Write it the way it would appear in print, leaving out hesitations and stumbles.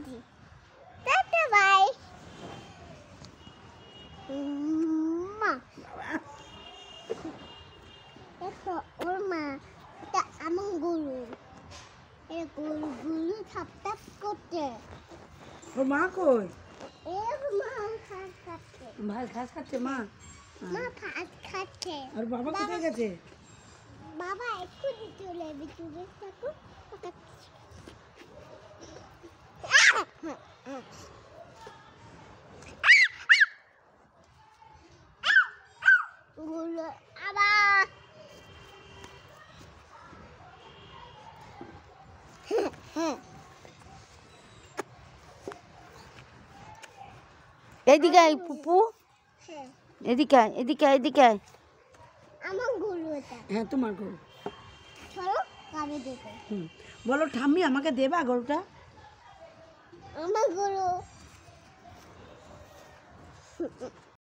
দিই। Tata bye. মা দেখো ওর মা, এটা আমার গরু। এই গরুগুলো থাপ থাপ করছে। ওর মা কই? এর মা ঘাস খাচ্ছে। ভাত ঘাস খাচ্ছে মা? মা ভাত খাচ্ছে। আর বাবা কোথায় গেছে? বাবা এক্ষুনি চলে যাবে, চলে থাকো। গুলো আবার এদিকে আয় পুপু, এদিকে আয়, এদিকে আয়, এদিকে আয়। আমার গরু এটা। হ্যাঁ তোমার গরু। চলো গাড়ি দেবে। বলো ঠাম্মি আমাকে দেবা গরুটা? আমার গরু